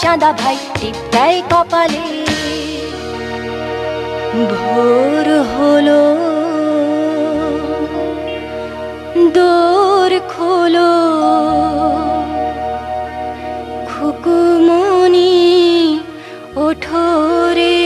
চাঁদা ভাই টিপ দেয় কপালে। ভোর হলো দোর খোলো খুকুমনি ওঠো রে।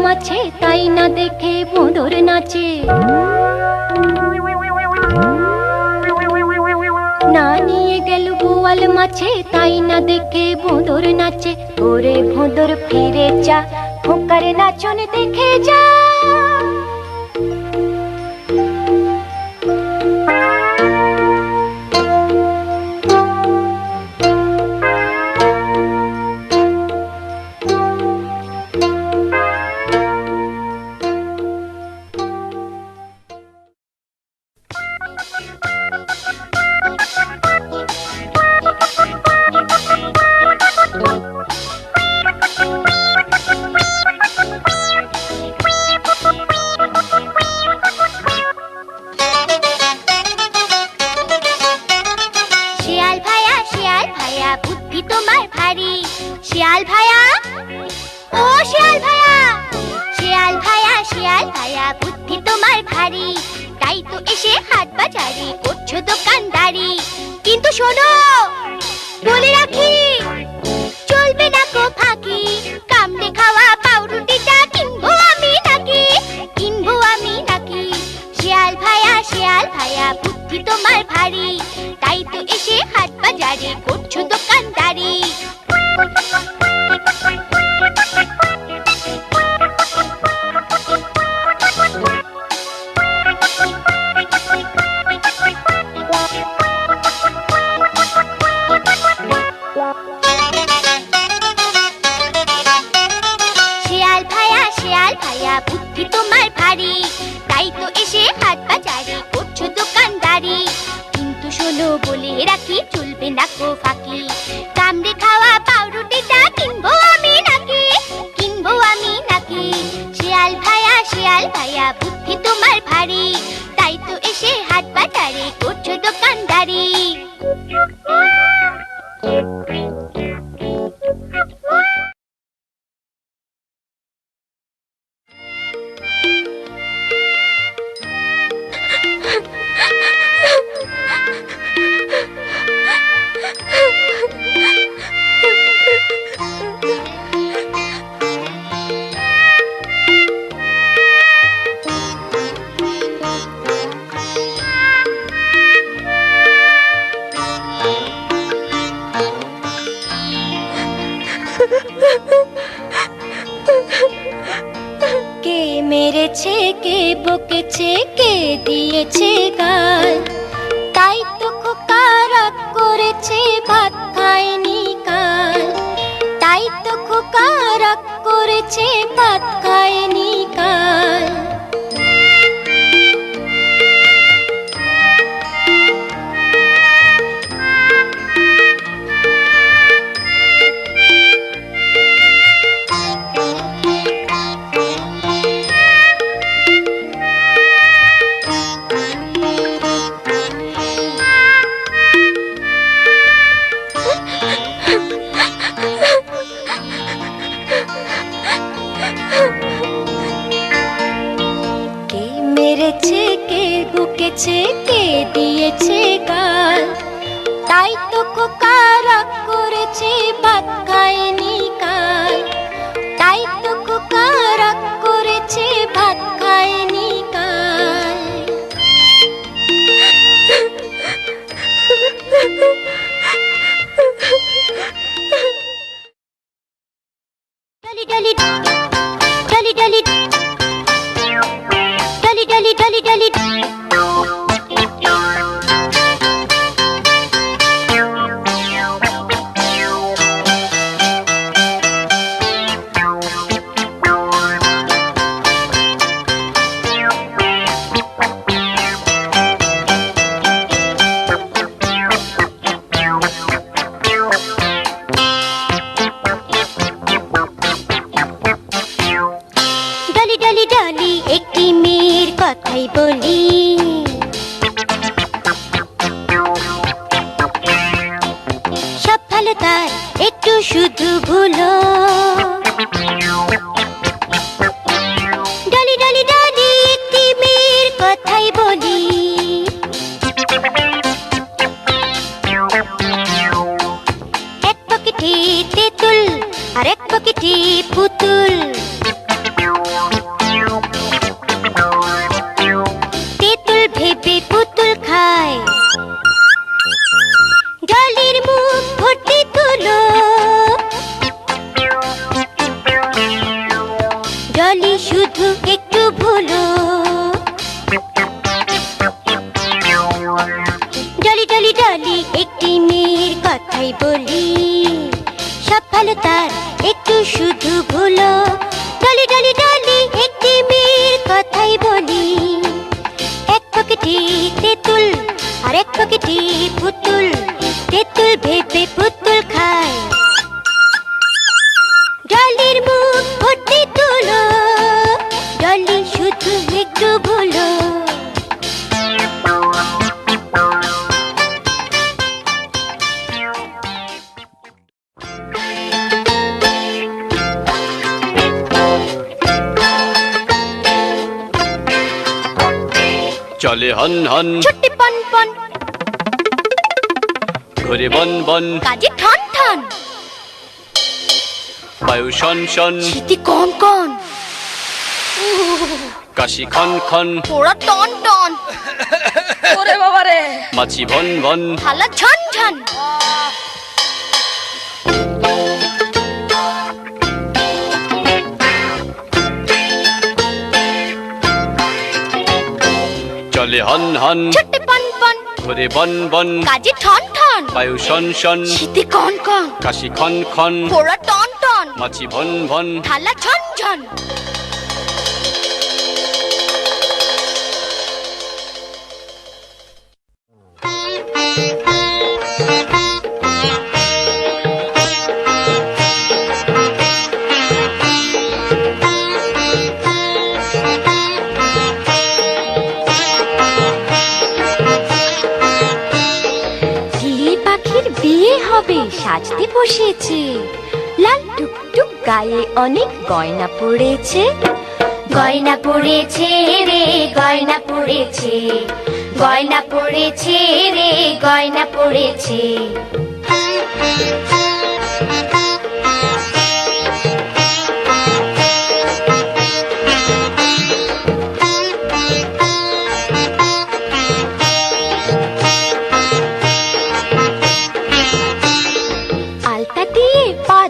মাছে তাই না দেখে বোঁদর নাচে, না নিয়ে গেল বোয়াল মাছে তাই না দেখে বোঁদর নাচে। ওরে ভোঁদর ফিরে যা, খোকার নাচন দেখে যা। শিয়াল ভাই কে মেরেছে, কে বকেছে, কে দিয়েছে গাল, তাই তো খোকা রাগ করেছে, ভাত খায়নি কাল। তাই তো খোকা রাগ করেছে, ভাত খায়নি কাল। কে মেরেছে, কে বকেছে, কে দিয়েছে গাল, তাই তো খোকা রাগ করেছে, ভাত খায়নি কাল। তাই তো খোকা রাগ করেছে, ভাত খায়নি কাল। ডলি ডলি ডলি ডলি ডলি ডলি ডলি ডলি। ডলি ডলি ডলি একটি মেয়ের কথাই বলি, সব ভালো তার একটু শুধু ভুলো। ডলি ডলি ডলি একটি মেয়ের কথাই বলি, এক পকেটে তেঁতুল আর এক পকেটে পুতুল। তেঁতুল ভেবে পুতুল খায়, ডলির মুখ ভর্তি তুলো। ডলি শুধু একটু ভুলো। ডলি ডলি ডলি একটি মেয়ের কথাই বলি, সব ভালো তার একটু শুধু ভুলো। ডলি ডলি ডলি একটি মেয়ের কথাই বলি, এক পকেটে তেঁতুল আর এক পকেটে পুতুল। তেঁতুল ভেবে পুতুল খায়, ডলির মুখ ভর্তি তুলো। ডলি শুধু একটু ভুলো। চলে হন হন ছুটি পন পন, ঘুরে বন বন, কাজে ঠন ঠন, বায়ু শন শন, শীতি কন কন, কাশি খন খন, পোড়া টন টন, ওরে বাবা রে, মাছি ভন ভন, থালা ঝন ঝন। চলে হন হন, ছুটি পন পন, ঘুরে বন বন, কাজে ঠন ঠন, বায়ু শন শন, শীতি কন কন, কাশি খন খন, পোড়া টন টন, মাছি ভন ভন। থালা ঝন ঝন। বিয়ে হবে সাজতে বসেছে, লাল টুকটুক গায়ে অনেক গয়না পড়েছে। গয়না পড়েছে রে গয়না পড়েছে, গয়না পড়েছে রে গয়না পড়েছে।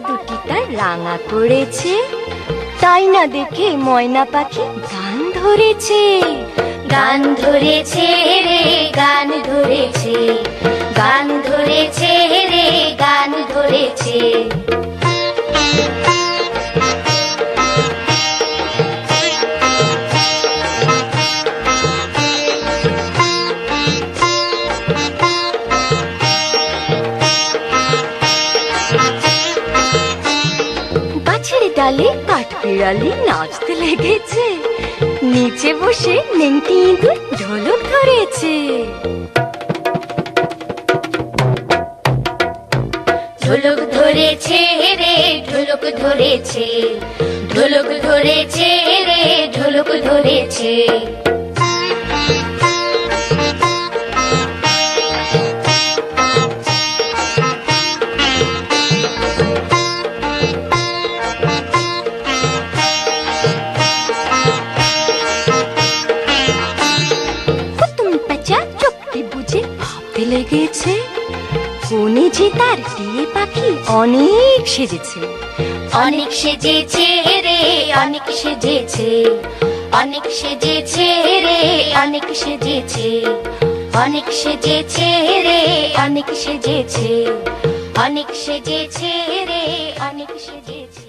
দুটি তার রাঙা করেছে, তাই না দেখে ময়না পাখি গান ধরেছে। গান ধরেছে রে গান ধরেছে, গান ধরেছে রে গান ধরেছে। গাছের ডালে কাঠবিড়ালি নাচতে লেগেছে, নিচে বসে নেংটি ইঁদুর ঢোলক ধরেছে। ঢোলক ধরেছে রে ঢোলক ধরেছে, ঢোলক ধরেছে রে ঢোলক ধরেছে। লেগেছে কোনে যে তার টিয়ে পাখি অনেক সেজেছে, অনেক সেজেছে রে অনেক সেজেছে, অনেক সেজেছে রে অনেক সেজেছে, অনেক সেজেছে রে অনেক সেজেছে, অনেক সেজেছে রে অনেক সেজেছে।